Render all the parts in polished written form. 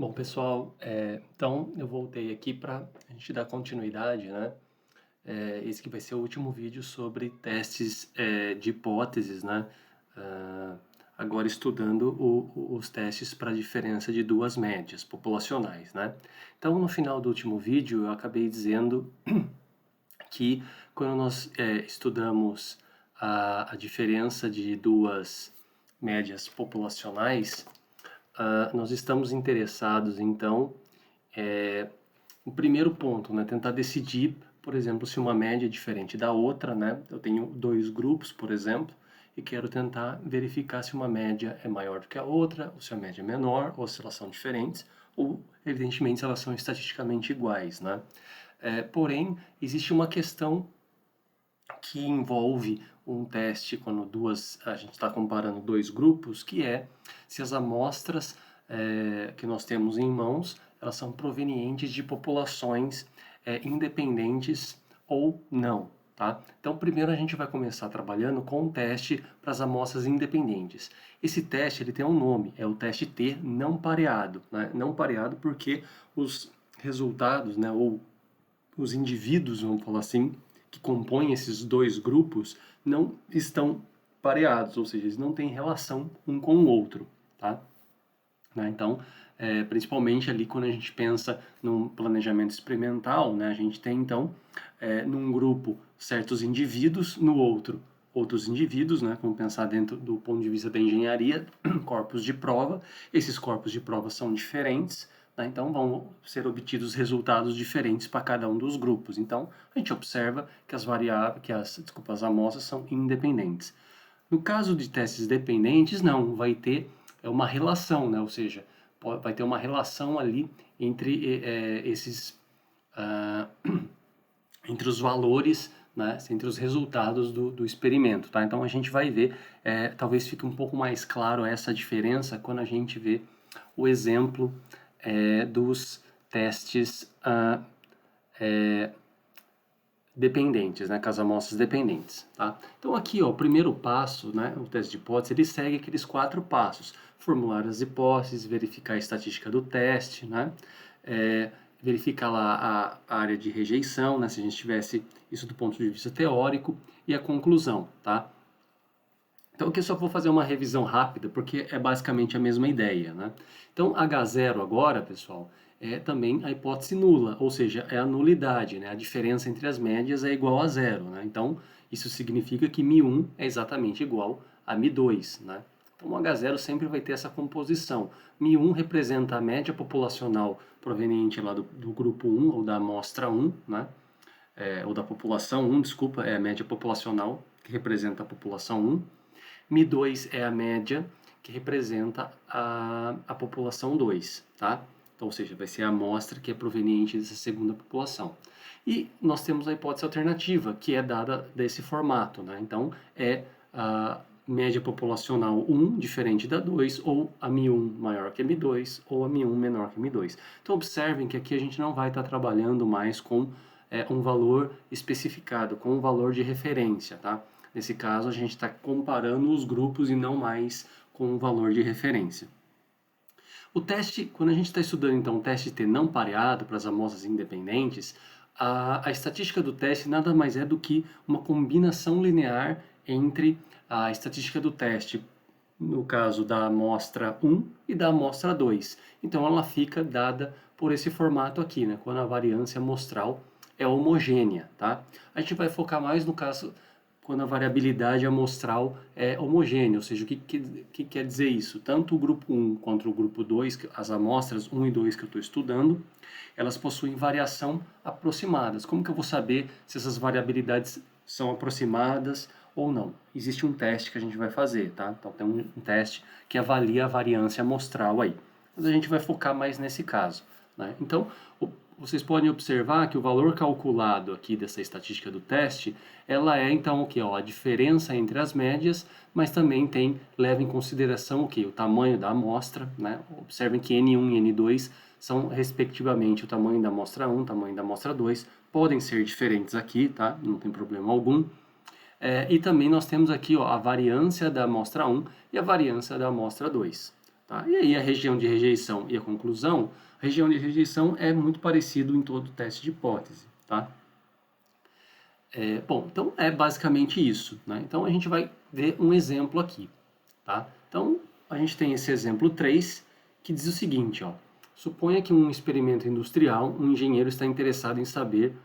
Bom, pessoal, então eu voltei aqui para a gente dar continuidade, né? Esse que vai ser o último vídeo sobre testes de hipóteses, né? Ah, Agora estudando os testes para a diferença de duas médias populacionais, né? Então, no final do último vídeo, eu acabei dizendo que quando nós estudamos a diferença de duas médias populacionais, nós estamos interessados, então, o primeiro ponto, né, tentar decidir, por exemplo, se uma média é diferente da outra, né? Eu tenho dois grupos, por exemplo, e quero tentar verificar se uma média é maior do que a outra, ou se a média é menor, ou se elas são diferentes, ou, evidentemente, se elas são estatisticamente iguais, né? Porém, existe uma questão que envolve um teste quando a gente está comparando dois grupos, que é se as amostras que nós temos em mãos, elas são provenientes de populações independentes ou não, tá? Então, primeiro a gente vai começar trabalhando com um teste para as amostras independentes. Esse teste ele tem um nome, é o teste T não pareado, né? Não pareado porque os resultados, né, ou os indivíduos, vamos falar assim, que compõem esses dois grupos não estão pareados, ou seja, eles não têm relação um com o outro, tá? Né? Então, principalmente ali quando a gente pensa num planejamento experimental, né, a gente tem então num grupo certos indivíduos, no outro outros indivíduos, né, vamos pensar dentro do ponto de vista da engenharia, corpos de prova. Esses corpos de prova são diferentes, né, então vão ser obtidos resultados diferentes para cada um dos grupos. Então, a gente observa que as variáveis, as amostras são independentes. No caso de testes dependentes, não, vai ter uma relação, né? Ou seja, vai ter uma relação ali entre esses, ah, entre os valores, né? Entre os resultados do experimento, tá? Então a gente vai ver, talvez fique um pouco mais claro essa diferença quando a gente vê o exemplo dos testes dependentes, né, com as amostras dependentes, tá? Então aqui, ó, o primeiro passo, né, o teste de hipótese, ele segue aqueles 4 passos: formular as hipóteses, verificar a estatística do teste, né, verificar lá a área de rejeição, né, se a gente tivesse isso do ponto de vista teórico, e a conclusão, tá? Então aqui eu só vou fazer uma revisão rápida, porque é basicamente a mesma ideia, né? Então H0 agora, pessoal, é também a hipótese nula, ou seja, é a nulidade, né? A diferença entre as médias é igual a zero, né? Então isso significa que μ1 é exatamente igual a μ2, né? Então o H0 sempre vai ter essa composição. μ1 representa a média populacional proveniente lá do grupo 1, ou da amostra 1, né? Ou da população 1, desculpa, é a média populacional que representa a população 1. Mi2 é a média que representa a população 2, tá? Então, ou seja, vai ser a amostra que é proveniente dessa segunda população. E nós temos a hipótese alternativa, que é dada desse formato, né? Então, é a média populacional 1 diferente da 2, ou a Mi1 maior que a Mi2, ou a Mi1 menor que a Mi2. Então, observem que aqui a gente não vai estar trabalhando mais com um valor especificado, com um valor de referência, tá? Nesse caso, a gente está comparando os grupos e não mais com um valor de referência. O teste, quando a gente está estudando então o teste T não pareado para as amostras independentes, a estatística do teste nada mais é do que uma combinação linear entre a estatística do teste, no caso da amostra 1 e da amostra 2. Então ela fica dada por esse formato aqui, né, quando a variância amostral é homogênea, tá? A gente vai focar mais no caso quando a variabilidade amostral é homogênea, ou seja, o que quer dizer isso? Tanto o grupo 1 quanto o grupo 2, as amostras 1 e 2 que eu estou estudando, elas possuem variação aproximadas. Como que eu vou saber se essas variabilidades são aproximadas ou não? Existe um teste que a gente vai fazer, tá? Então tem um teste que avalia a variância amostral aí. Mas a gente vai focar mais nesse caso, né? Então, vocês podem observar que o valor calculado aqui dessa estatística do teste, ela é então o que? A diferença entre as médias, mas também leva em consideração o que? O tamanho da amostra, né? Observem que N1 e N2 são respectivamente o tamanho da amostra 1, o tamanho da amostra 2, podem ser diferentes aqui, tá? Não tem problema algum. E também nós temos aqui, ó, a variância da amostra 1 e a variância da amostra 2. tá? E aí a região de rejeição e a conclusão, a região de rejeição é muito parecido em todo teste de hipótese, tá? Bom, então é basicamente isso, né? Então a gente vai ver um exemplo aqui, tá? Então a gente tem esse exemplo 3 que diz o seguinte, ó. Suponha que um experimento industrial, um engenheiro está interessado em saber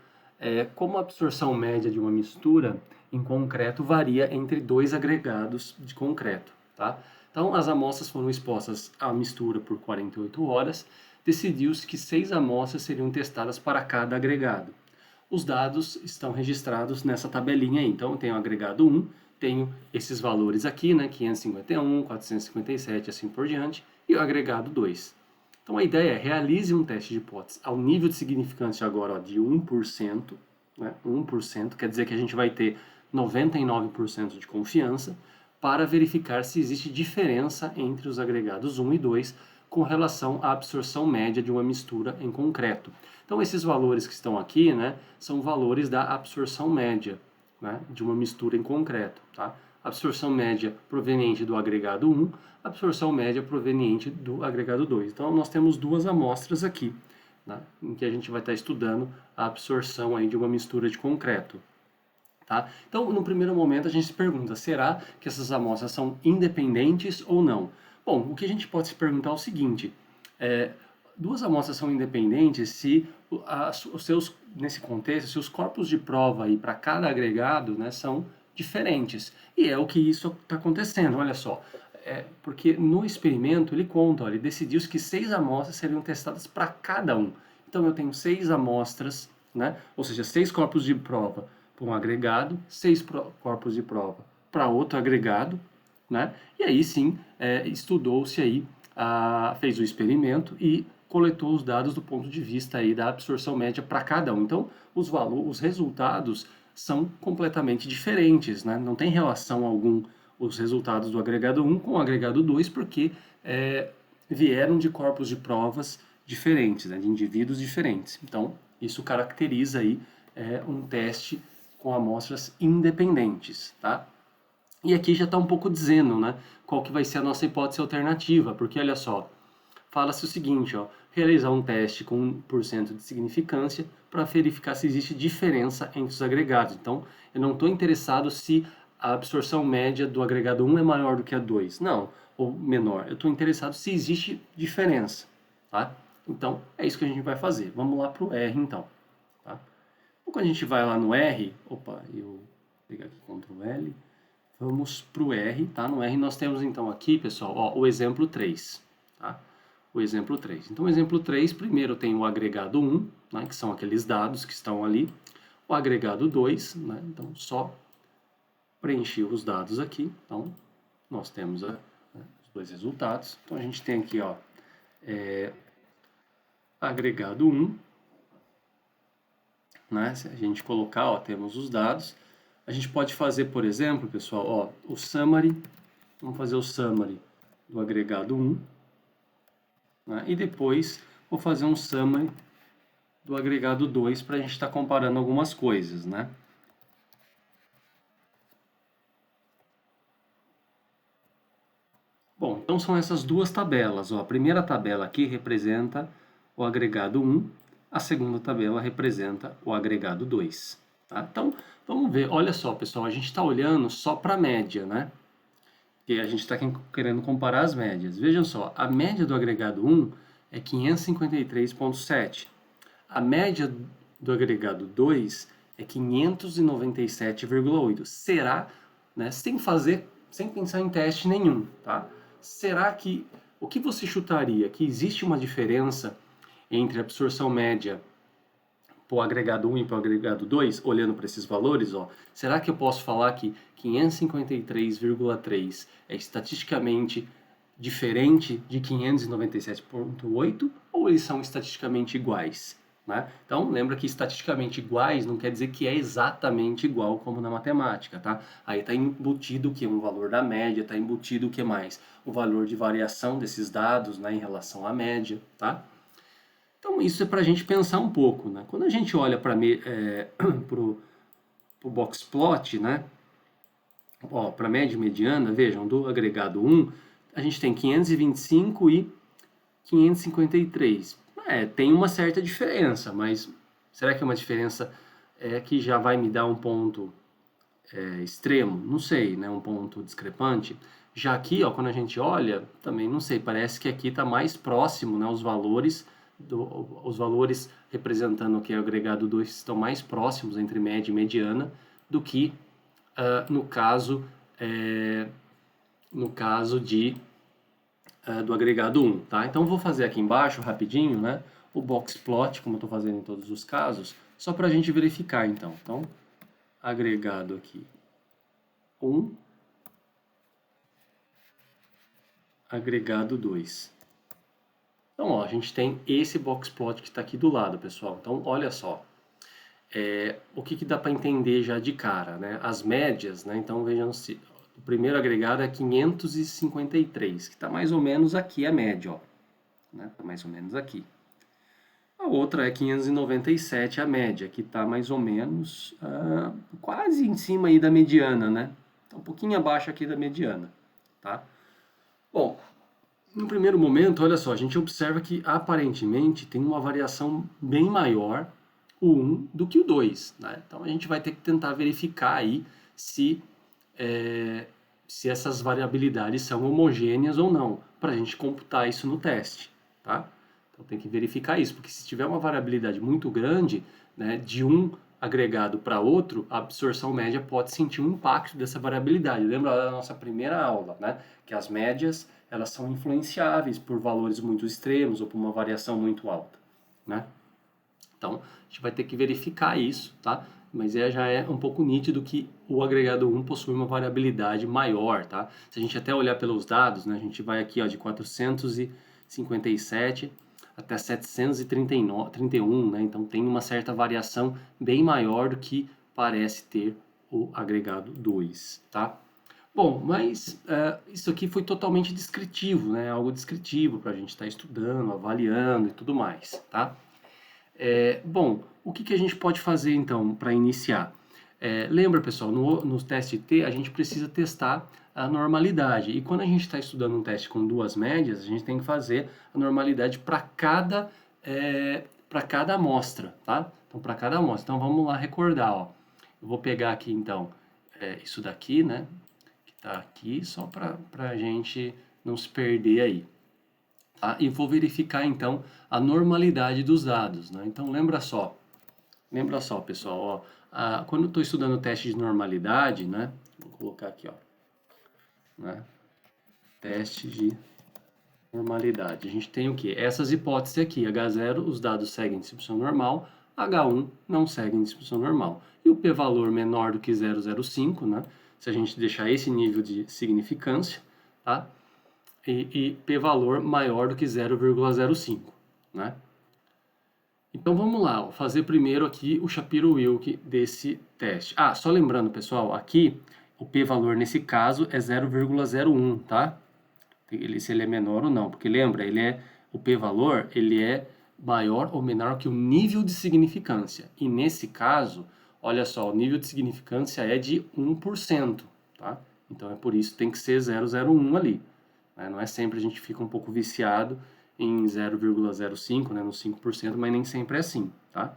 como a absorção média de uma mistura em concreto varia entre dois agregados de concreto, tá? Então as amostras foram expostas à mistura por 48 horas, decidiu-se que 6 amostras seriam testadas para cada agregado. Os dados estão registrados nessa tabelinha aí. Então, eu tenho o agregado 1, tenho esses valores aqui, né, 551, 457, assim por diante, e o agregado 2. Então, a ideia é realize um teste de hipótese ao nível de significância agora ó, de 1%, né, 1%, quer dizer que a gente vai ter 99% de confiança, para verificar se existe diferença entre os agregados 1 e 2 com relação à absorção média de uma mistura em concreto. Então, esses valores que estão aqui, né, são valores da absorção média, né, de uma mistura em concreto, tá? Absorção média proveniente do agregado 1, absorção média proveniente do agregado 2. Então, nós temos duas amostras aqui, né, em que a gente vai estar estudando a absorção aí de uma mistura de concreto. Tá? Então, no primeiro momento, a gente se pergunta, será que essas amostras são independentes ou não? Bom, o que a gente pode se perguntar é o seguinte, duas amostras são independentes se os seus, nesse contexto, se os corpos de prova aí para cada agregado, né, são diferentes. E é o que isso está acontecendo, olha só. Porque no experimento ele conta, ó, ele decidiu que 6 amostras seriam testadas para cada um. Então eu tenho 6 amostras, né, ou seja, 6 corpos de prova para um agregado, 6 corpos de prova para outro agregado, né? E aí sim, estudou-se aí, fez o experimento e coletou os dados do ponto de vista aí da absorção média para cada um. Então, os resultados são completamente diferentes, né? Não tem relação algum os resultados do agregado 1 com o agregado 2, porque vieram de corpos de provas diferentes, né? De indivíduos diferentes. Então, isso caracteriza aí um teste com amostras independentes, tá? E aqui já está um pouco dizendo, né, qual que vai ser a nossa hipótese alternativa, porque olha só, fala-se o seguinte, ó, realizar um teste com 1% de significância para verificar se existe diferença entre os agregados. Então, eu não estou interessado se a absorção média do agregado 1 é maior do que a 2, não, ou menor. Eu estou interessado se existe diferença, tá? Então, é isso que a gente vai fazer. Vamos lá para o R, então. Tá? Então, quando a gente vai lá no R, opa, eu vou pegar aqui Ctrl L, vamos para o R, tá? No R nós temos então aqui, pessoal, ó, o exemplo 3, tá? O exemplo 3. Então, o exemplo 3, primeiro tem o agregado 1, né, que são aqueles dados que estão ali, o agregado 2, né, então só preencher os dados aqui, então nós temos os dois resultados. Então, a gente tem aqui, ó, agregado 1, né, se a gente colocar, ó, temos os dados. A gente pode fazer, por exemplo, pessoal, ó, o summary, vamos fazer o summary do agregado 1, né, e depois vou fazer um summary do agregado 2 para a gente estar comparando algumas coisas, né? Bom, então são essas duas tabelas, ó. A primeira tabela aqui representa o agregado 1, a segunda tabela representa o agregado 2, tá? Então, vamos ver, olha só, pessoal, a gente está olhando só para a média, né? E a gente está querendo comparar as médias. Vejam só, a média do agregado 1 é 553,7. A média do agregado 2 é 597,8. Será, né, sem pensar em teste nenhum, tá? Será que, o que você chutaria? Que existe uma diferença entre a absorção média para o agregado 1 e para o agregado 2, olhando para esses valores, ó, será que eu posso falar que 553,3 é estatisticamente diferente de 597,8 ou eles são estatisticamente iguais? Né? Então, lembra que estatisticamente iguais não quer dizer que é exatamente igual como na matemática, tá? Aí está embutido o que? Um valor da média, está embutido o que mais? O valor de variação desses dados, né, em relação à média, tá? Então, isso é para a gente pensar um pouco, né? Quando a gente olha para o box plot, né? Para a média e mediana, vejam, do agregado 1, a gente tem 525 e 553. Tem uma certa diferença, mas será que é uma diferença que já vai me dar um ponto extremo? Não sei, né? Um ponto discrepante. Já aqui, ó, quando a gente olha, também não sei, parece que aqui está mais próximo, né? Os valores representando o que é o agregado 2 estão mais próximos entre média e mediana do que no caso do agregado 1, tá? Então vou fazer aqui embaixo rapidinho, né? O box plot, como eu estou fazendo em todos os casos, só para a gente verificar então. Então, agregado aqui 1, agregado 2. Então, ó, a gente tem esse box plot que está aqui do lado, pessoal. Então, olha só. O que dá para entender já de cara, né? As médias, né? Então, vejam se o primeiro agregado é 553, que está mais ou menos aqui a média, ó. Né? Tá mais ou menos aqui. A outra é 597, a média, que está mais ou menos quase em cima aí da mediana, né? Tá um pouquinho abaixo aqui da mediana, tá? Bom, no primeiro momento, olha só, a gente observa que aparentemente tem uma variação bem maior o 1 do que o 2, né? Então a gente vai ter que tentar verificar aí se, se essas variabilidades são homogêneas ou não, para a gente computar isso no teste, tá? Então tem que verificar isso, porque se tiver uma variabilidade muito grande, né, de um agregado para outro, a absorção média pode sentir um impacto dessa variabilidade. Lembra da nossa primeira aula, né, que as médias elas são influenciáveis por valores muito extremos ou por uma variação muito alta, né? Então a gente vai ter que verificar isso, tá? Mas já é um pouco nítido que o agregado 1 possui uma variabilidade maior, tá? Se a gente até olhar pelos dados, né, a gente vai aqui, ó, de 457 até 731, né? Então tem uma certa variação bem maior do que parece ter o agregado 2, tá? Bom, mas isso aqui foi totalmente descritivo, né? Algo descritivo para a gente estar estudando, avaliando e tudo mais, tá? Bom, o que a gente pode fazer então para iniciar? Lembra, pessoal, no teste T a gente precisa testar a normalidade. E quando a gente está estudando um teste com duas médias, a gente tem que fazer a normalidade para cada amostra, tá? Então, para cada amostra. Então, vamos lá recordar, ó. Eu vou pegar aqui, então, isso daqui, né? Que está aqui, só para a gente não se perder aí. Tá? E vou verificar, então, a normalidade dos dados, né? Então, lembra só, pessoal, ó, quando eu estou estudando o teste de normalidade, né? Vou colocar aqui, ó, né? Teste de normalidade. A gente tem o quê? Essas hipóteses aqui. H0, os dados seguem distribuição normal. H1 não segue distribuição normal. E o p-valor menor do que 0,05, né? Se a gente deixar esse nível de significância, tá? E p-valor maior do que 0,05, né? Então vamos lá, ó, fazer primeiro aqui o Shapiro-Wilk desse teste. Só lembrando, pessoal, aqui o p-valor nesse caso é 0,01, tá? Se ele é menor ou não, porque lembra, o p-valor ele é maior ou menor que o nível de significância. E nesse caso, olha só, o nível de significância é de 1%, tá? Então é por isso que tem que ser 0,01 ali. Né? Não é sempre, a gente fica um pouco viciado em 0,05, né, no 5%, mas nem sempre é assim, tá?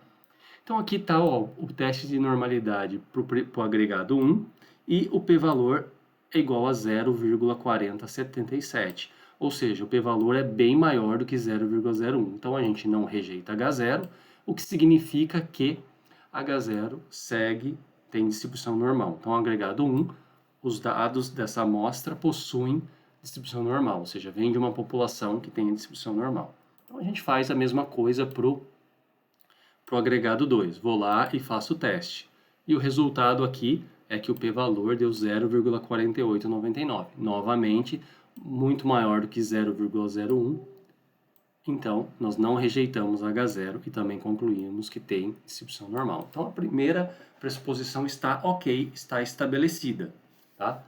Então aqui está o teste de normalidade para o agregado 1 e o p-valor é igual a 0,4077. Ou seja, o p-valor é bem maior do que 0,01. Então a gente não rejeita H0, o que significa que H0 tem distribuição normal. Então, agregado 1, os dados dessa amostra possuem distribuição normal, ou seja, vem de uma população que tem a distribuição normal. Então a gente faz a mesma coisa para o agregado 2. Vou lá e faço o teste. E o resultado aqui é que o p-valor deu 0,4899. Novamente, muito maior do que 0,01. Então, nós não rejeitamos H0 e também concluímos que tem distribuição normal. Então, a primeira pressuposição está ok, está estabelecida, tá?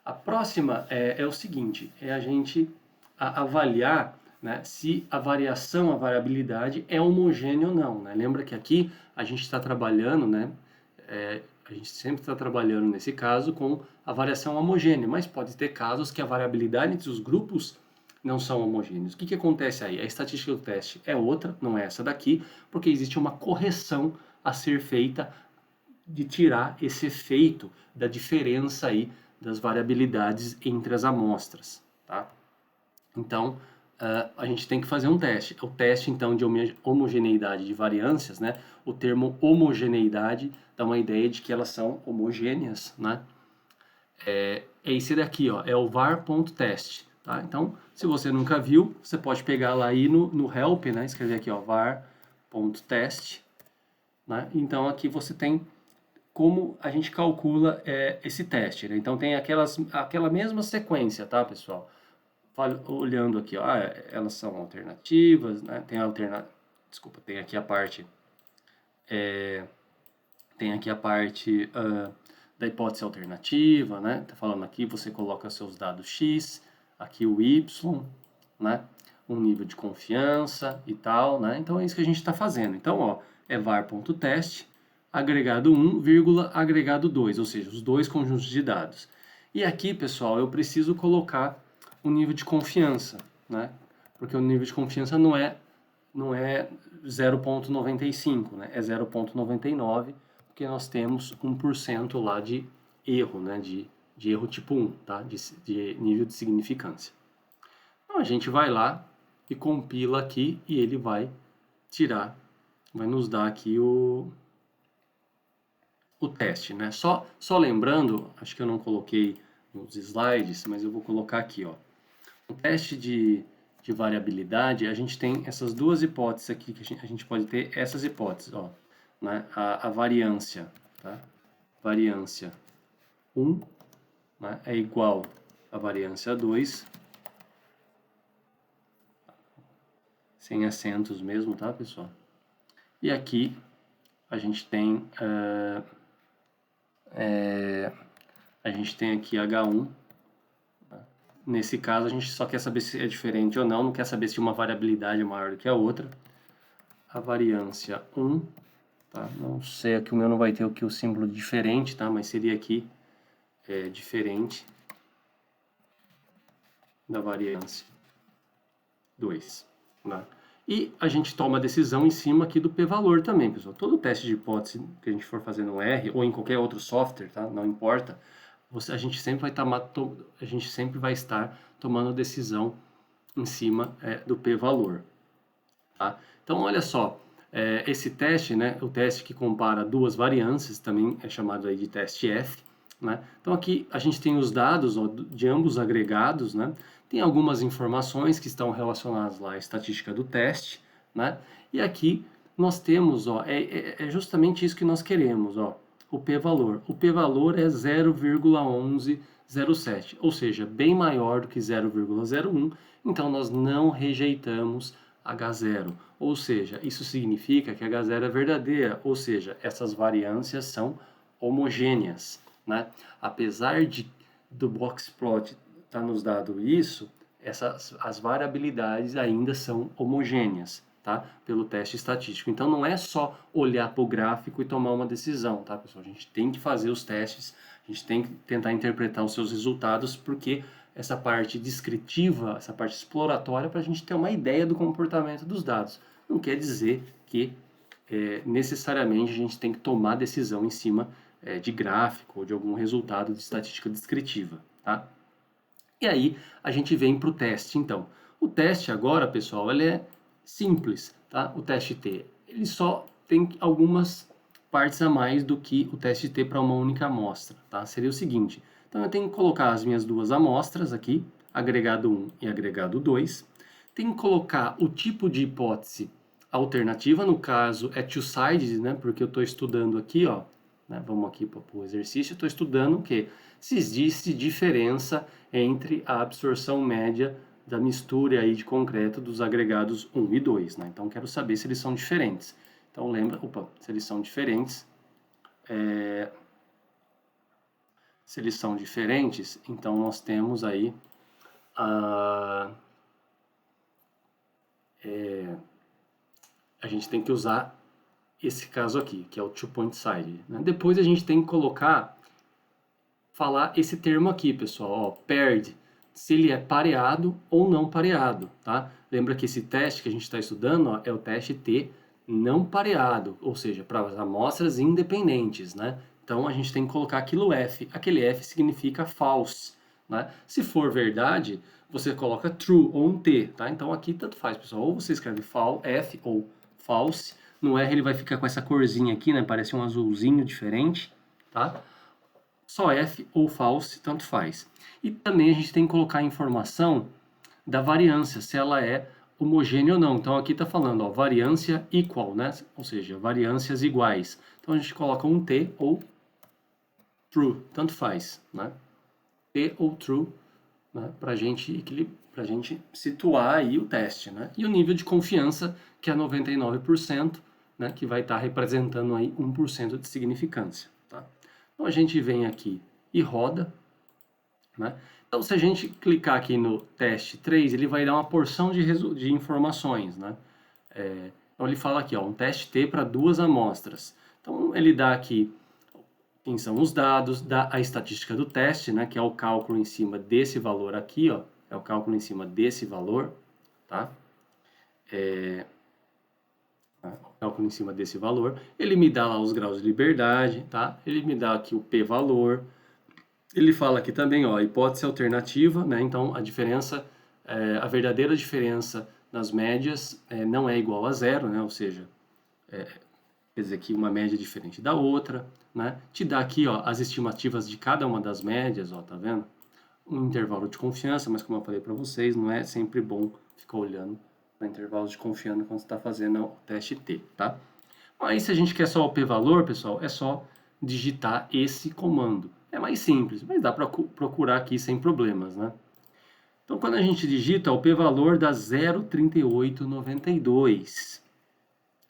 A próxima é o seguinte, é a gente avaliar, né, se a variabilidade é homogênea ou não, né? Lembra que aqui a gente está trabalhando, né, a gente sempre está trabalhando nesse caso com a variação homogênea, mas pode ter casos que a variabilidade entre os grupos não são homogêneos. O que acontece aí? A estatística do teste é outra, não é essa daqui, porque existe uma correção a ser feita de tirar esse efeito da diferença aí das variabilidades entre as amostras, tá? Então, a gente tem que fazer um teste. O teste, então, de homogeneidade de variâncias, né? O termo homogeneidade dá uma ideia de que elas são homogêneas, né? É esse daqui, ó, é o var.test, tá? Então, se você nunca viu, você pode pegar lá aí no help, né? Escrever aqui, ó, var.test, né? Então, aqui você tem como a gente calcula esse teste, né? Então, tem aquela mesma sequência, tá, pessoal? Olhando aqui, ó, elas são alternativas, né? Desculpa, tem aqui a parte da hipótese alternativa, né? Tá falando aqui, você coloca seus dados X, aqui o Y, né? Um nível de confiança e tal, né? Então é isso que a gente está fazendo. Então, ó, é var.test, agregado 1, vírgula, agregado 2, ou seja, os dois conjuntos de dados. E aqui, pessoal, eu preciso colocar o nível de confiança, né? Porque o nível de confiança não é 0,95, né? É 0,99, porque nós temos 1% lá de erro, né? De erro tipo 1, tá? De nível de significância. Então a gente vai lá e compila aqui e ele vai nos dar aqui o teste, né? Só lembrando, acho que eu não coloquei nos slides, mas eu vou colocar aqui, ó. O teste de variabilidade, a gente tem essas duas hipóteses aqui, que a gente pode ter essas hipóteses, ó, né? A variância, tá? Variância 1, né? É igual a variância 2, sem acentos mesmo, tá, pessoal? E aqui a gente tem aqui H1. Nesse caso, a gente só quer saber se é diferente ou não quer saber se uma variabilidade é maior do que a outra. A variância 1, tá? Não sei, aqui o meu não vai ter o símbolo diferente, tá? Mas seria aqui diferente da variância 2, né? E a gente toma a decisão em cima aqui do p-valor também, pessoal. Todo teste de hipótese que a gente for fazer no R ou em qualquer outro software, tá? Não importa, a gente sempre vai estar tomando decisão em cima do p-valor, tá? Então, olha só, esse teste, né, o teste que compara duas variâncias, também é chamado aí de teste F, né? Então, aqui a gente tem os dados, ó, de ambos agregados, né? Tem algumas informações que estão relacionadas lá à estatística do teste, né? E aqui nós temos, ó, é justamente isso que nós queremos, ó, o p-valor. O p-valor é 0,1107, ou seja, bem maior do que 0,01, então nós não rejeitamos H0, ou seja, isso significa que H0 é verdadeira, ou seja, essas variâncias são homogêneas, né? Apesar do boxplot estar nos dado isso, as variabilidades ainda são homogêneas, tá? Pelo teste estatístico. Então não é só olhar para o gráfico e tomar uma decisão, tá, pessoal? A gente tem que fazer os testes, a gente tem que tentar interpretar os seus resultados, porque essa parte descritiva, essa parte exploratória, para a gente ter uma ideia do comportamento dos dados. Não quer dizer que necessariamente a gente tem que tomar decisão em cima de gráfico ou de algum resultado de estatística descritiva, tá? E aí a gente vem para o teste, então. O teste agora, pessoal, ele é simples, tá? O teste T, ele só tem algumas partes a mais do que o teste T para uma única amostra, tá? Seria o seguinte, então eu tenho que colocar as minhas duas amostras aqui, agregado 1 e agregado 2, tenho que colocar o tipo de hipótese alternativa, no caso é two-sided, né? Porque eu estou estudando aqui, ó, né? Vamos aqui para o exercício, estou estudando o quê? Se existe diferença entre a absorção média da mistura aí de concreto dos agregados 1 e 2, né? Então, quero saber se eles são diferentes. Então, se eles são diferentes, então nós temos aí a gente tem que usar esse caso aqui, que é o two-point side, né? Depois a gente tem que falar esse termo aqui, pessoal, ó, paired, se ele é pareado ou não pareado, tá? Lembra que esse teste que a gente está estudando, ó, é o teste T não pareado, ou seja, para as amostras independentes, né? Então a gente tem que colocar aquilo F. Aquele F significa false, né? Se for verdade, você coloca true ou um T, tá? Então aqui tanto faz, pessoal. Ou você escreve F ou false. No R ele vai ficar com essa corzinha aqui, né? Parece um azulzinho diferente, tá? Só F ou false, tanto faz. E também a gente tem que colocar a informação da variância, se ela é homogênea ou não. Então aqui está falando, ó, variância equal, né? Ou seja, variâncias iguais. Então a gente coloca um T ou true, tanto faz, né? T ou true, né? Para a gente situar aí o teste, né? E o nível de confiança, que é 99%, né? Que vai estar representando aí 1% de significância, tá? Então a gente vem aqui e roda, né? Então, se a gente clicar aqui no teste 3, ele vai dar uma porção de informações, né? Então, ele fala aqui, ó, um teste T para 2 amostras. Então, ele dá aqui quem são os dados, dá a estatística do teste, né? Que é o cálculo em cima desse valor aqui, ó. É o cálculo em cima desse valor, tá? O cálculo em cima desse valor. Ele me dá lá os graus de liberdade, tá? Ele me dá aqui o p-valor. Ele fala aqui também, ó, hipótese alternativa, né? Então a diferença, a verdadeira diferença nas médias não é igual a zero, né? Ou seja, quer dizer que uma média é diferente da outra, né? Te dá aqui, ó, as estimativas de cada uma das médias, ó, tá vendo? Um intervalo de confiança, mas como eu falei para vocês, não é sempre bom ficar olhando para intervalos de confiança quando você está fazendo o teste T, tá? Aí, se a gente quer só o p-valor, pessoal, é só digitar esse comando. É mais simples, mas dá para procurar aqui sem problemas, né? Então, quando a gente digita, o p-valor dá 0,3892,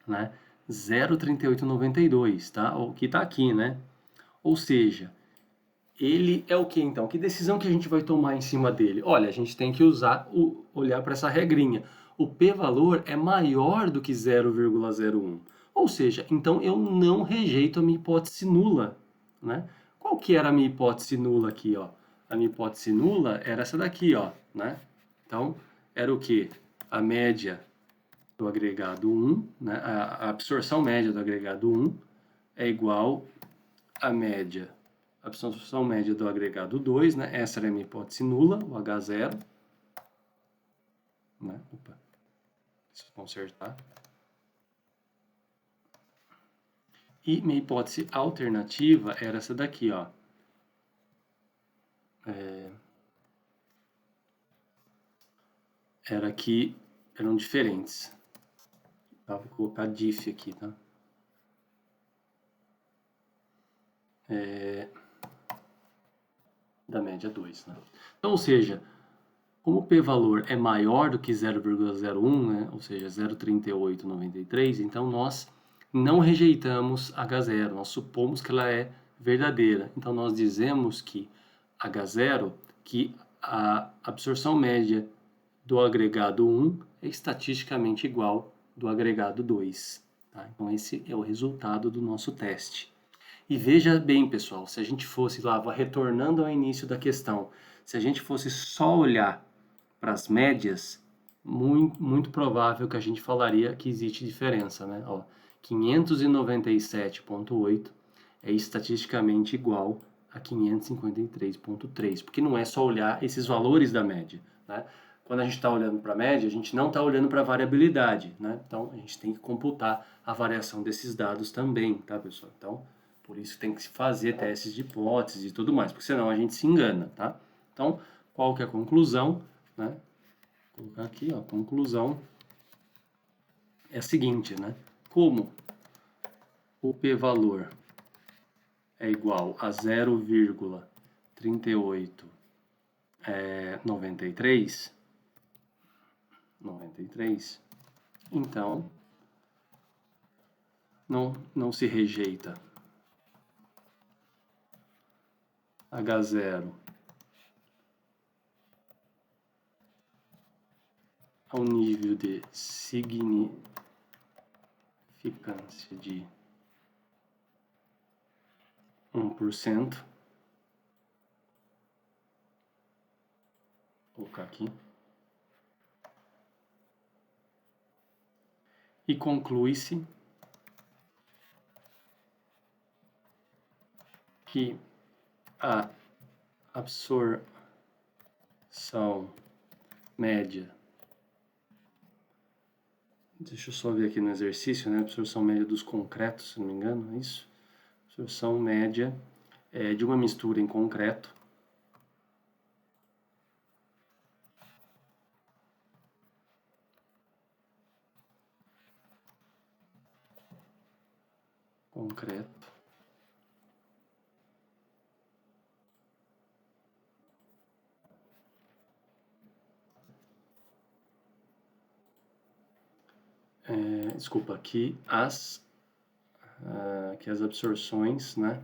né? 0,3892, tá? O que está aqui, né? Ou seja, ele é o que então? Que decisão que a gente vai tomar em cima dele? Olha, a gente tem que olhar para essa regrinha. O p-valor é maior do que 0,01. Ou seja, então eu não rejeito a minha hipótese nula, né? Qual que era a minha hipótese nula aqui, ó? A minha hipótese nula era essa daqui, ó, né? Então, era o que? A média do agregado 1, né? A absorção média do agregado 1 é igual à média, a absorção média do agregado 2, né? Essa era a minha hipótese nula, o H0, né? Opa, preciso consertar. E minha hipótese alternativa era essa daqui, ó. Era que eram diferentes. Tá? Vou colocar diff aqui, tá? Da média 2, né? Então, ou seja, como o p-valor é maior do que 0,01, né? Ou seja, 0,3893, então nós não rejeitamos H0, nós supomos que ela é verdadeira. Então nós dizemos que H0, que a absorção média do agregado 1 é estatisticamente igual do agregado 2. Tá? Então esse é o resultado do nosso teste. E veja bem, pessoal, se a gente fosse lá, retornando ao início da questão, se a gente fosse só olhar para as médias, muito provável que a gente falaria que existe diferença, né? Ó, 597,8 é estatisticamente igual a 553,3, porque não é só olhar esses valores da média, né? Quando a gente está olhando para a média, a gente não está olhando para a variabilidade, né? Então, a gente tem que computar a variação desses dados também, tá, pessoal? Então, por isso tem que se fazer testes de hipótese e tudo mais, porque senão a gente se engana, tá? Então, qual que é a conclusão, né? Vou colocar aqui, ó, a conclusão é a seguinte, né? Como o p-valor é igual a 0,3893, então não se rejeita H0 ao nível de significância significância de 1%. Vou colocar aqui. E conclui-se que a absorção média, deixa eu só ver aqui no exercício, né? Absorção média dos concretos, se não me engano, é isso? Absorção média de uma mistura em concreto desculpa, que as absorções, né?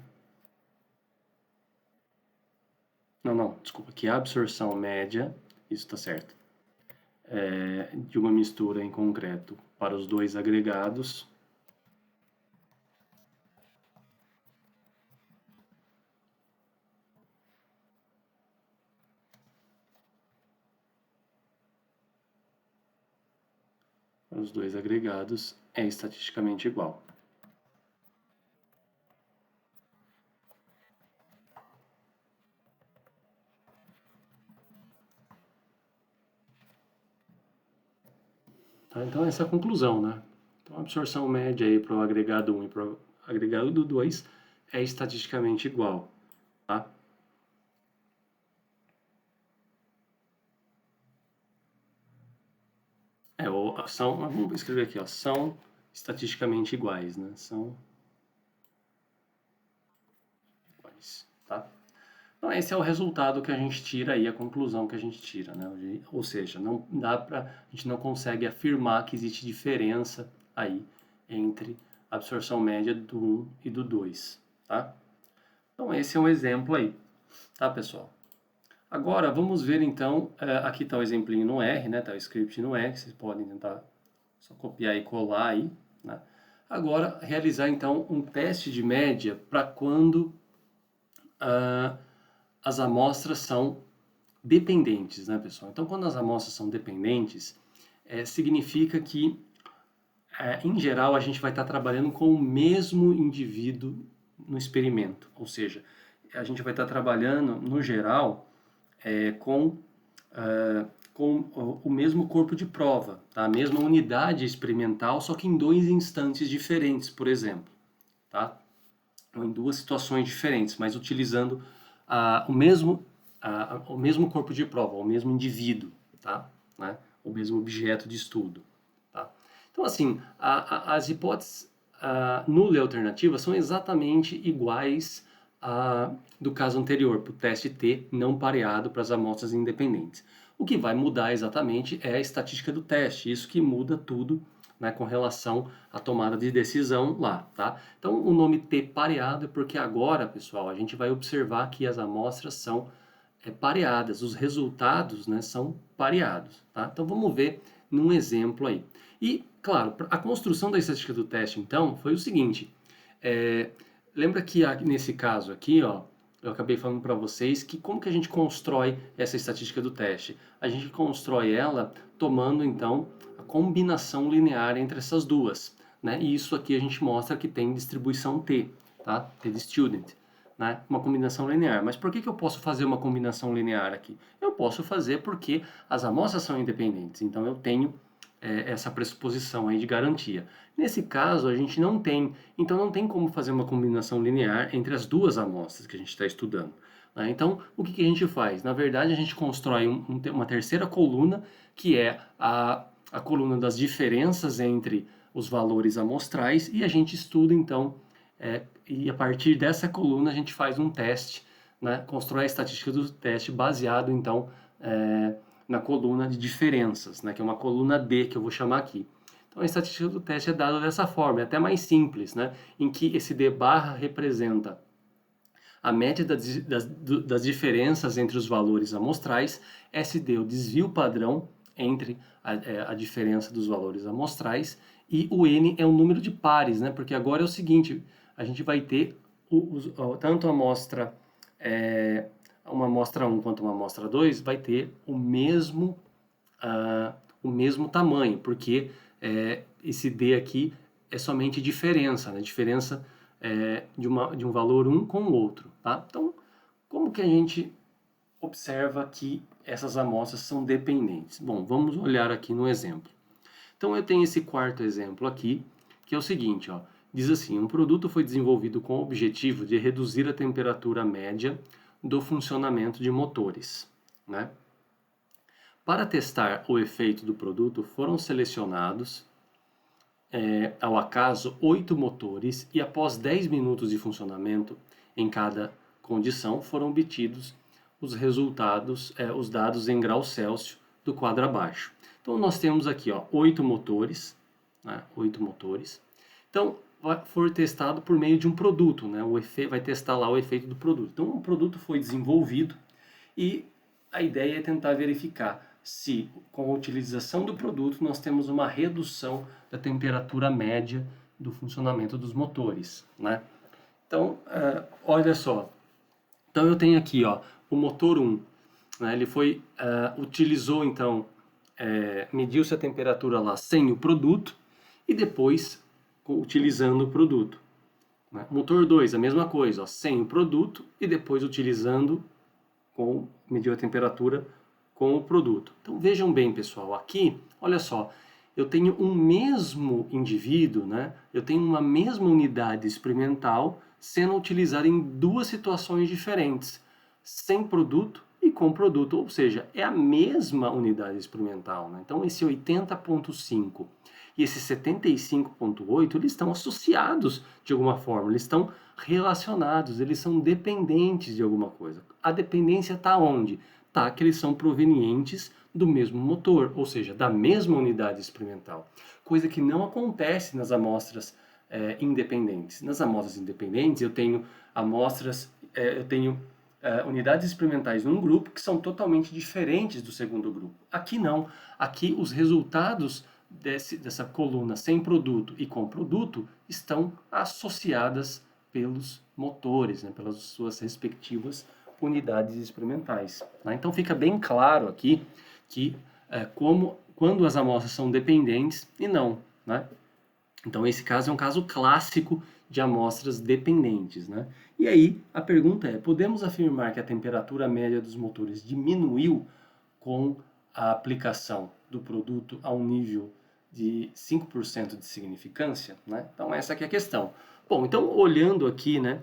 Não, desculpa, que a absorção média, isso está certo, de uma mistura em concreto para os dois agregados é estatisticamente igual. Tá? Então, essa é a conclusão, né? Então, a absorção média aí para o agregado 1 e para o agregado 2 é estatisticamente igual, tá? Vamos escrever aqui, ó, são estatisticamente iguais, né? São iguais, tá? Então, esse é o resultado que a gente tira aí, a conclusão que a gente tira, né? Ou seja, a gente não consegue afirmar que existe diferença aí entre a absorção média do 1 e do 2, tá? Então, esse é um exemplo aí, tá, pessoal? Agora, vamos ver, então, aqui está o exemplinho no R, né? Está o script no R, vocês podem tentar só copiar e colar aí, né? Agora, realizar, então, um teste de média para quando as amostras são dependentes, né, pessoal? Então, quando as amostras são dependentes, significa que, em geral, a gente vai estar trabalhando com o mesmo indivíduo no experimento. Ou seja, a gente vai estar trabalhando, no geral, com o mesmo corpo de prova, tá? A mesma unidade experimental, só que em 2 instantes diferentes, por exemplo, tá? Ou em 2 situações diferentes, mas utilizando o mesmo corpo de prova, o mesmo indivíduo, tá? Né? O mesmo objeto de estudo, tá? Então, assim, as hipóteses nula e alternativa são exatamente iguais do caso anterior, para o teste T não pareado para as amostras independentes. O que vai mudar exatamente é a estatística do teste, isso que muda tudo, né, com relação à tomada de decisão lá, tá? Então, o nome T pareado é porque agora, pessoal, a gente vai observar que as amostras são pareadas, os resultados, né, são pareados, tá? Então, vamos ver num exemplo aí. E, claro, a construção da estatística do teste, então, foi o seguinte, lembra que nesse caso aqui, ó, eu acabei falando para vocês que como que a gente constrói essa estatística do teste? A gente constrói ela tomando, então, a combinação linear entre essas duas, né? E isso aqui a gente mostra que tem distribuição T, tá? T de student, né? Uma combinação linear. Mas por que eu posso fazer uma combinação linear aqui? Eu posso fazer porque as amostras são independentes, então eu tenho essa pressuposição aí de garantia. Nesse caso, a gente não tem, então não tem como fazer uma combinação linear entre as duas amostras que a gente está estudando, né? Então, o que a gente faz? Na verdade, a gente constrói uma terceira coluna, que é a coluna das diferenças entre os valores amostrais, e a gente estuda, então, e a partir dessa coluna a gente faz um teste, né? Constrói a estatística do teste baseado, então, na coluna de diferenças, né, que é uma coluna D, que eu vou chamar aqui. Então, a estatística do teste é dada dessa forma, é até mais simples, né, em que esse D barra representa a média das diferenças entre os valores amostrais, SD, o desvio padrão entre a diferença dos valores amostrais, E o N é um número de pares, né? Porque agora é o seguinte, a gente vai ter tanto a amostra, uma amostra 1 quanto uma amostra 2 vai ter ah, o mesmo tamanho, porque esse D aqui é somente diferença, né? Diferença de um valor um com o outro, tá? Então, como que a gente observa que essas amostras são dependentes? Bom, vamos olhar aqui no exemplo. Então eu tenho esse quarto exemplo aqui, que é o seguinte, ó, diz assim, um produto foi desenvolvido com o objetivo de reduzir a temperatura média do funcionamento de motores, né? Para testar o efeito do produto, foram selecionados, ao acaso, 8 motores e após 10 minutos de funcionamento em cada condição, foram obtidos os resultados, os dados em graus Celsius do quadro abaixo. Então, nós temos aqui, ó, 8 motores, né, 8 motores. Então, foi testado por meio de um produto, né, vai testar lá o efeito do produto. Então, o produto foi desenvolvido e a ideia é tentar verificar se, com a utilização do produto, nós temos uma redução da temperatura média do funcionamento dos motores, né? Então, olha só. Então, eu tenho aqui, ó, o motor 1, né? Ele utilizou, então, mediu-se a temperatura lá sem o produto e depois utilizando o produto, né? Motor 2, a mesma coisa, ó, sem o produto e depois utilizando, mediu a temperatura com o produto. Então vejam bem, pessoal, aqui, olha só, eu tenho um mesmo indivíduo, né? Eu tenho uma mesma unidade experimental sendo utilizada em duas situações diferentes, sem produto e com produto, ou seja, é a mesma unidade experimental, né? Então esse 80,5 e esse 75,8, eles estão associados de alguma forma, eles estão relacionados, eles são dependentes de alguma coisa. A dependência está onde? Está que eles são provenientes do mesmo motor, ou seja, da mesma unidade experimental. Coisa que não acontece nas amostras independentes. Nas amostras independentes eu tenho unidades experimentais num grupo que são totalmente diferentes do segundo grupo. Aqui não. Aqui os resultados dessa coluna sem produto e com produto estão associadas pelos motores, né, pelas suas respectivas unidades experimentais, né? Então fica bem claro aqui que quando as amostras são dependentes e não, né? Então esse caso é um caso clássico de amostras dependentes, né? E aí a pergunta é, podemos afirmar que a temperatura média dos motores diminuiu com a aplicação do produto a um nível de 5% de significância, né? Então essa aqui é a questão. Bom, então olhando aqui, né?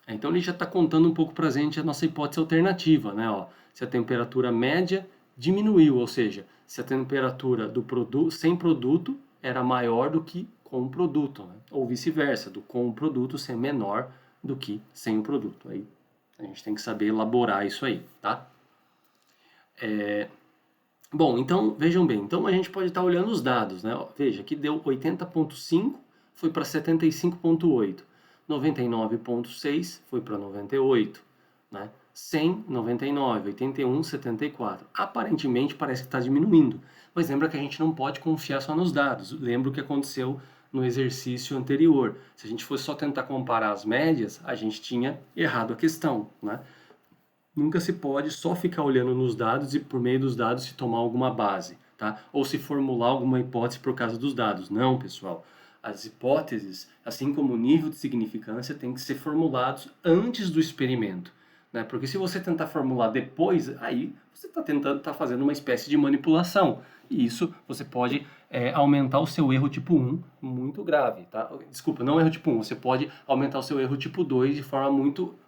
Então ele já está contando um pouco para a gente a nossa hipótese alternativa, né? Ó, se a temperatura média diminuiu, ou seja, se a temperatura do produto sem produto era maior do que com o produto, né? Ou vice-versa, do com o produto ser menor do que sem o produto. Aí a gente tem que saber elaborar isso aí, tá? Bom, então vejam bem, então a gente pode estar olhando os dados, né? Ó, veja que deu 80,5 foi para 75,8. 99,6 foi para 98, né? 100, 99, 81, 74. Aparentemente parece que está diminuindo, mas lembra que a gente não pode confiar só nos dados. Lembra o que aconteceu no exercício anterior. Se a gente fosse só tentar comparar as médias, a gente tinha errado a questão, né? Nunca se pode só ficar olhando nos dados e por meio dos dados se tomar alguma base, tá? Ou se formular alguma hipótese por causa dos dados. Não, pessoal. As hipóteses, assim como o nível de significância, tem que ser formulados antes do experimento, né? Porque se você tentar formular depois, aí você está fazendo uma espécie de manipulação. E isso você pode aumentar o seu erro tipo 1 muito grave, tá? Desculpa, não erro tipo 1, você pode aumentar o seu erro tipo 2 de forma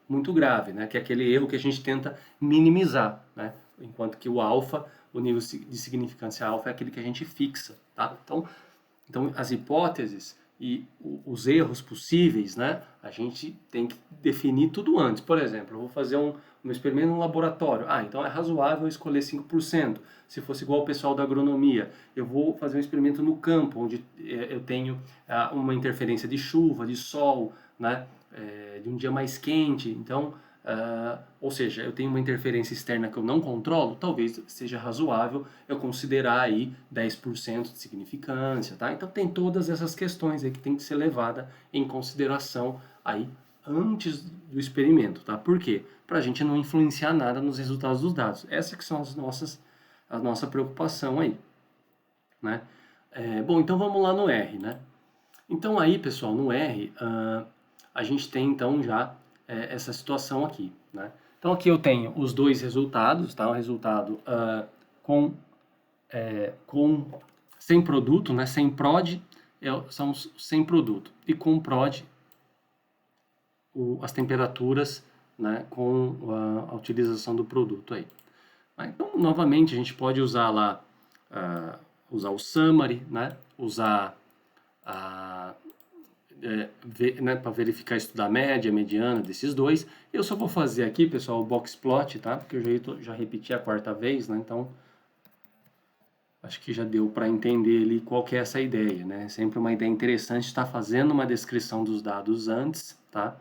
muito grave, né? Que é aquele erro que a gente tenta minimizar, né? Enquanto que o alfa, o nível de significância alfa é aquele que a gente fixa, tá? Então, as hipóteses e os erros possíveis, né? A gente tem que definir tudo antes. Por exemplo, eu vou fazer um experimento no laboratório. Então é razoável escolher 5%. Se fosse igual o pessoal da agronomia, eu vou fazer um experimento no campo, onde eu tenho uma interferência de chuva, de sol, né? De um dia mais quente. Então, ou seja, eu tenho uma interferência externa que eu não controlo, talvez seja razoável eu considerar aí 10% de significância, tá? Então tem todas essas questões aí que tem que ser levada em consideração aí antes do experimento, tá? Por quê? Para a gente não influenciar nada nos resultados dos dados. Essa que são a nossa preocupação aí, né? Bom, então vamos lá no R, né? Então aí, pessoal, no R, a gente tem então já essa situação aqui, né? Então aqui eu tenho os dois resultados, tá? O resultado com sem produto, né? Sem prod são os sem produto e com prod as temperaturas, né? Com a utilização do produto aí. Então, novamente, a gente pode usar lá usar o summary, né? Usar né, para verificar estudar a média, a mediana desses dois. Eu só vou fazer aqui, pessoal, o box plot, tá? Porque eu já repeti a quarta vez, né? Então, acho que já deu para entender ali qual que é essa ideia, né? Sempre uma ideia interessante estar fazendo uma descrição dos dados antes, tá?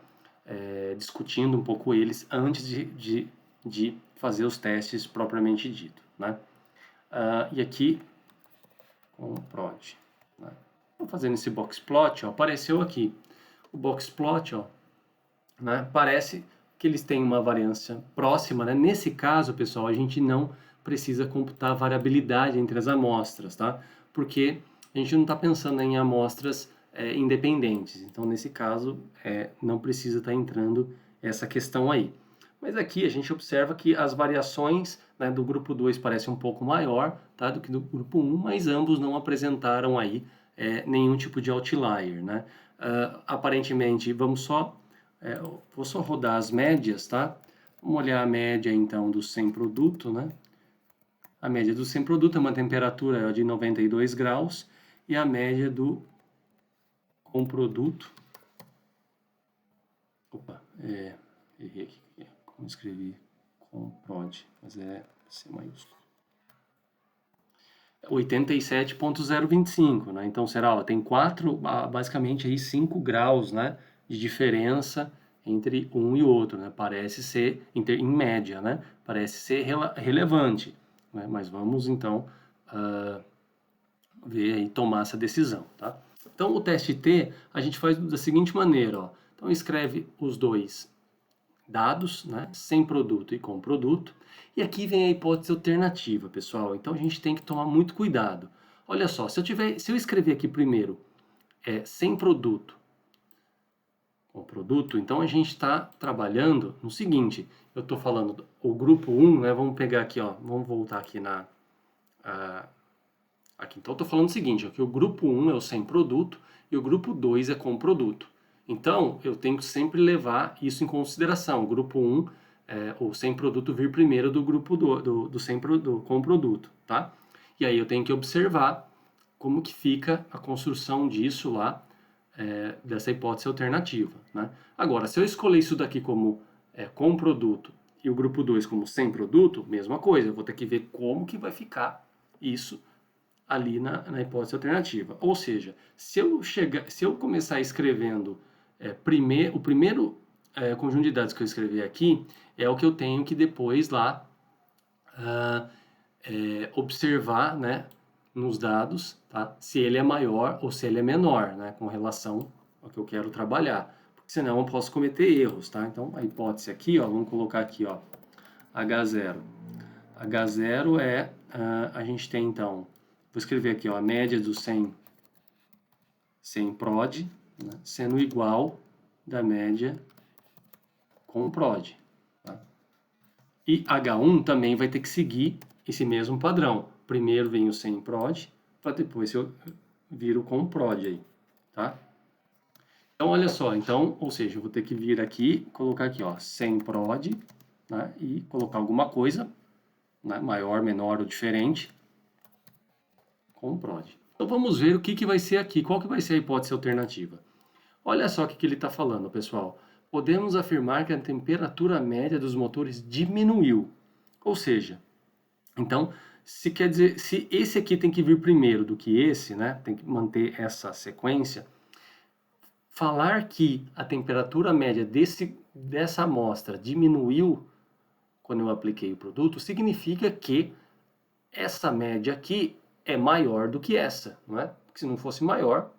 Discutindo um pouco eles antes de fazer os testes propriamente dito, né? E aqui, com o prod, né? Estou fazendo esse box plot, ó, apareceu aqui. O box plot, ó, né, parece que eles têm uma variância próxima, né? Nesse caso, pessoal, a gente não precisa computar a variabilidade entre as amostras, tá? Porque a gente não está pensando em amostras independentes. Então, nesse caso, não precisa estar entrando essa questão aí. Mas aqui a gente observa que as variações, né, do grupo 2 parecem um pouco maior, tá, do que do grupo 1, mas ambos não apresentaram aí nenhum tipo de outlier, né? Aparentemente, vou só rodar as médias, tá? Vamos olhar a média, então, do sem produto, né? A média do sem produto é uma temperatura de 92 graus e a média do com produto... Opa, errei aqui. Como escrevi com prod, mas é C maiúsculo. 87.025, né? Então será, ó, tem basicamente aí 5 graus, né, de diferença entre um e outro, né? Parece ser, em média, né? Parece ser relevante, né? Mas vamos então ver e tomar essa decisão, tá? Então o teste T a gente faz da seguinte maneira, ó. Então escreve os dois dados, né, sem produto e com produto. E aqui vem a hipótese alternativa, pessoal. Então a gente tem que tomar muito cuidado. Olha só, se eu escrever aqui primeiro sem produto com produto, então a gente está trabalhando no seguinte, eu estou falando o grupo 1, né, vamos pegar aqui, ó, vamos voltar aqui aqui. Então eu estou falando o seguinte, ó, que o grupo 1 é o sem produto e o grupo 2 é com produto. Então, eu tenho que sempre levar isso em consideração. O grupo 1, o sem produto vir primeiro do grupo do sem produto, com produto, tá? E aí eu tenho que observar como que fica a construção disso lá, dessa hipótese alternativa, né? Agora, se eu escolher isso daqui como com produto e o grupo 2 como sem produto, mesma coisa. Eu vou ter que ver como que vai ficar isso ali na hipótese alternativa. Ou seja, se eu começar escrevendo o primeiro conjunto de dados que eu escrevi aqui é o que eu tenho que depois lá observar, né, nos dados, tá, se ele é maior ou se ele é menor, né, com relação ao que eu quero trabalhar. Porque senão eu posso cometer erros, tá? Então a hipótese aqui, ó, vamos colocar aqui, ó, H0. H0 a gente tem então, vou escrever aqui, ó, a média do sem prod, né, sendo igual da média com prod. Tá? E H1 também vai ter que seguir esse mesmo padrão. Primeiro vem o sem prod, para depois eu viro com prod aí, tá? Então, olha só, então, ou seja, eu vou ter que vir aqui, colocar aqui, ó, sem prod, né, e colocar alguma coisa, né, maior, menor ou diferente, com prod. Então, vamos ver o que vai ser aqui, qual que vai ser a hipótese alternativa. Olha só o que ele está falando, pessoal. Podemos afirmar que a temperatura média dos motores diminuiu. Ou seja, então, se quer dizer, se esse aqui tem que vir primeiro do que esse, né, tem que manter essa sequência, falar que a temperatura média desse dessa amostra diminuiu quando eu apliquei o produto, significa que essa média aqui é maior do que essa, não é? Porque se não fosse maior,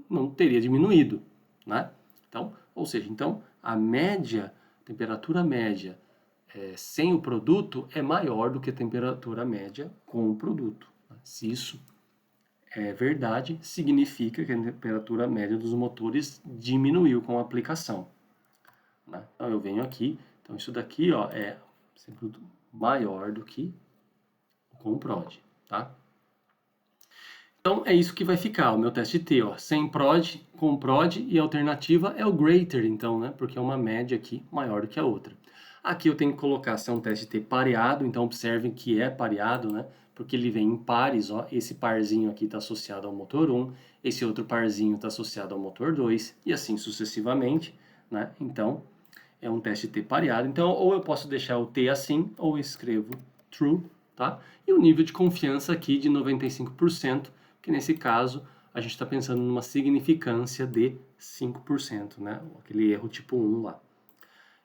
não teria diminuído, né? Então, ou seja, então a média, temperatura média sem o produto é maior do que a temperatura média com o produto. Se isso é verdade, significa que a temperatura média dos motores diminuiu com a aplicação, né? Então eu venho aqui, então isso daqui ó, é sempre maior do que com o PROD, tá? Então é isso que vai ficar o meu teste T, ó, sem PROD, com PROD e a alternativa é o greater, então, né? Porque é uma média aqui maior do que a outra. Aqui eu tenho que colocar se é um teste T pareado, então observem que é pareado, né? Porque ele vem em pares, ó, esse parzinho aqui está associado ao motor 1, esse outro parzinho está associado ao motor 2 e assim sucessivamente, né? Então é um teste T pareado, então ou eu posso deixar o T assim ou eu escrevo true, tá? E o nível de confiança aqui de 95%, que nesse caso a gente está pensando numa significância de 5%, né? Aquele erro tipo 1 lá.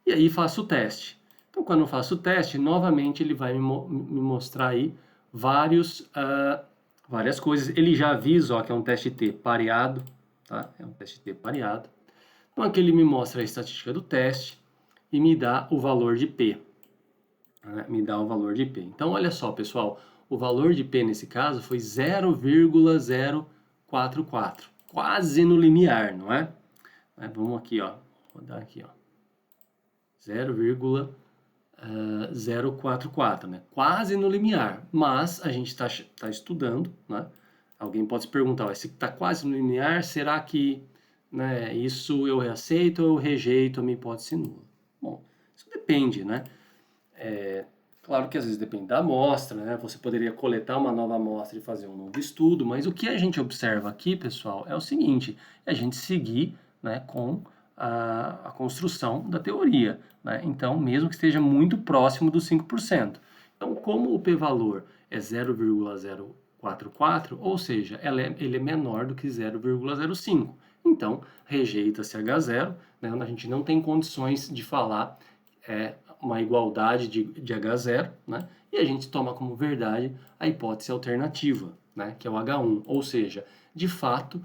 E aí faço o teste. Então, quando eu faço o teste, novamente ele vai me mostrar aí várias coisas. Ele já avisa ó, que é um teste T pareado, tá? É um teste T pareado. Então, aqui ele me mostra a estatística do teste e me dá o valor de P. Né? Me dá o valor de P. Então, olha só, pessoal, o valor de P nesse caso foi 0,044, quase no limiar, não é? Vamos aqui, ó, vou dar aqui, ó, 0,044, né? Quase no limiar, mas a gente está estudando, né? Alguém pode se perguntar, se está quase no limiar, será que, né, isso eu aceito ou eu rejeito a minha hipótese nula? Bom, isso depende, né? Claro que às vezes depende da amostra, né? Você poderia coletar uma nova amostra e fazer um novo estudo, mas o que a gente observa aqui, pessoal, é o seguinte, é a gente seguir, né, com a construção da teoria, né? Então, mesmo que esteja muito próximo dos 5%. Então, como o p-valor é 0,044, ou seja, ele é menor do que 0,05. Então, rejeita-se H0, né? A gente não tem condições de falar uma igualdade de H0, né? E a gente toma como verdade a hipótese alternativa, né? Que é o H1, ou seja, de fato,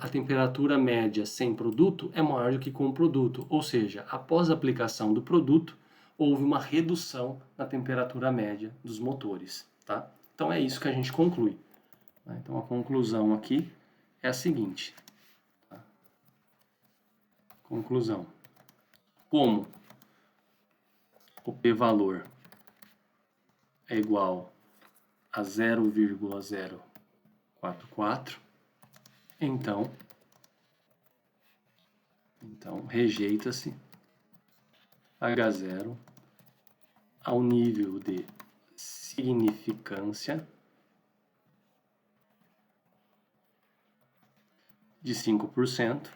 a temperatura média sem produto é maior do que com o produto, ou seja, após a aplicação do produto, houve uma redução na temperatura média dos motores, tá? Então é isso que a gente conclui, né? Então a conclusão aqui é a seguinte, tá? Conclusão. Como o p-valor é igual a 0,044, então rejeita-se H0 ao nível de significância de 5%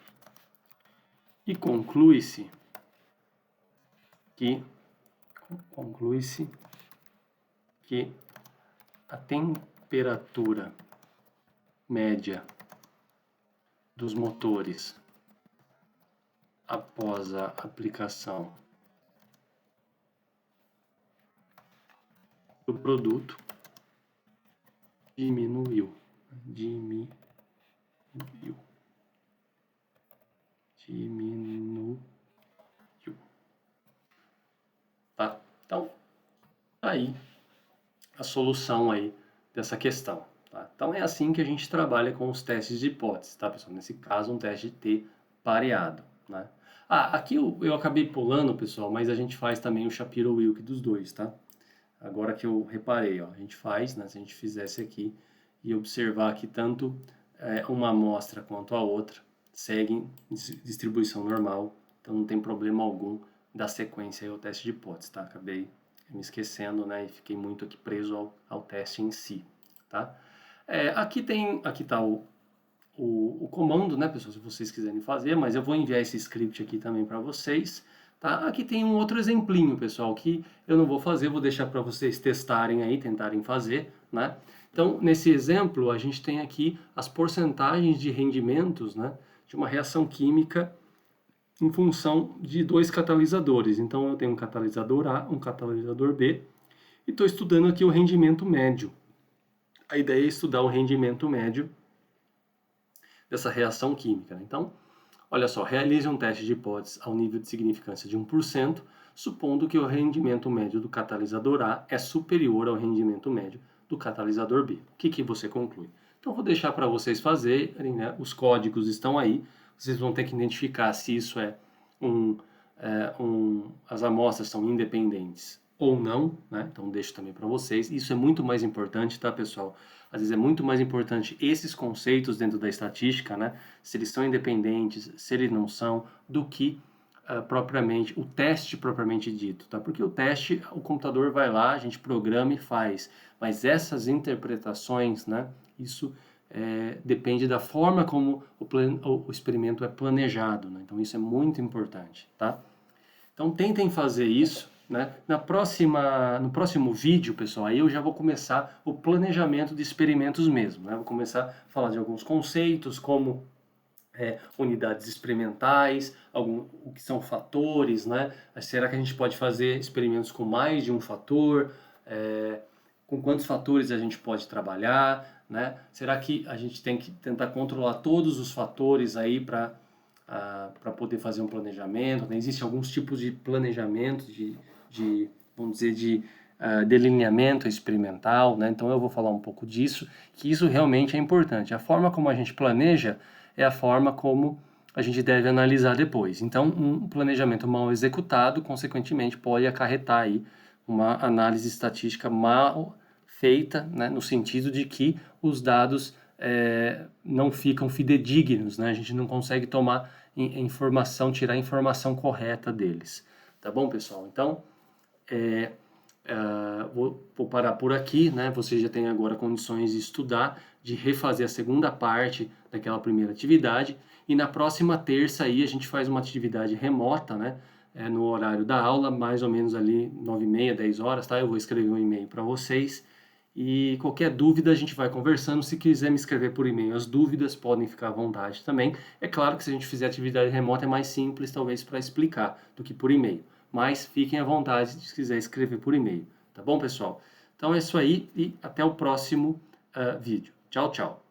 e conclui-se que a temperatura média dos motores após a aplicação do produto diminuiu. Tá? Então, aí a solução aí dessa questão. Tá? Então é assim que a gente trabalha com os testes de hipótese, tá, pessoal? Nesse caso, um teste de T pareado, né? Aqui eu acabei pulando, pessoal, mas a gente faz também o Shapiro-Wilk dos dois, tá? Agora que eu reparei, ó, a gente faz, né? Se a gente fizesse aqui e observar que tanto uma amostra quanto a outra seguem distribuição normal, então não tem problema algum da sequência ao teste de hipótese, tá? Acabei me esquecendo, né? E fiquei muito aqui preso ao teste em si, tá? Aqui está o comando, né, pessoal, se vocês quiserem fazer, mas eu vou enviar esse script aqui também para vocês, tá? Aqui tem um outro exemplinho, pessoal, que eu não vou fazer, vou deixar para vocês testarem aí, tentarem fazer, né? Então, nesse exemplo, a gente tem aqui as porcentagens de rendimentos, né, de uma reação química em função de dois catalisadores. Então, eu tenho um catalisador A, um catalisador B, e estou estudando aqui o rendimento médio. A ideia é estudar o rendimento médio dessa reação química, né? Então, olha só, realize um teste de hipótese ao nível de significância de 1%, supondo que o rendimento médio do catalisador A é superior ao rendimento médio do catalisador B. O que você conclui? Então, vou deixar para vocês fazerem, né? Os códigos estão aí, vocês vão ter que identificar se isso as amostras são independentes ou não, né? Então deixo também para vocês. Isso é muito mais importante, tá, pessoal? Às vezes é muito mais importante esses conceitos dentro da estatística, né? Se eles são independentes, se eles não são, do que propriamente o teste propriamente dito, tá? Porque o teste, o computador vai lá, a gente programa e faz, mas essas interpretações, né? Isso depende da forma como o experimento é planejado, né? Então isso é muito importante, tá? Então tentem fazer isso, né? No próximo vídeo, pessoal, aí eu já vou começar o planejamento de experimentos mesmo, né? Vou começar a falar de alguns conceitos, como unidades experimentais, o que são fatores, né? Será que a gente pode fazer experimentos com mais de um fator? Com quantos fatores a gente pode trabalhar, né? Será que a gente tem que tentar controlar todos os fatores aí para poder fazer um planejamento, né? Existem alguns tipos de planejamento, vamos dizer, de delineamento experimental, né? Então eu vou falar um pouco disso, que isso realmente é importante. A forma como a gente planeja é a forma como a gente deve analisar depois. Então, um planejamento mal executado, consequentemente, pode acarretar aí uma análise estatística mal feita, né? No sentido de que os dados não ficam fidedignos, né? A gente não consegue tomar tirar a informação correta deles. Tá bom, pessoal? Então, vou parar por aqui, né? Você já tem agora condições de estudar, de refazer a segunda parte daquela primeira atividade, e na próxima terça aí a gente faz uma atividade remota, né? No horário da aula, mais ou menos ali 9h30, 10 horas, tá? Eu vou escrever um e-mail para vocês. E qualquer dúvida a gente vai conversando. Se quiser me escrever por e-mail, as dúvidas podem ficar à vontade também. É claro que se a gente fizer atividade remota é mais simples, talvez, para explicar do que por e-mail. Mas fiquem à vontade se quiser escrever por e-mail. Tá bom, pessoal? Então é isso aí e até o próximo vídeo. Tchau, tchau.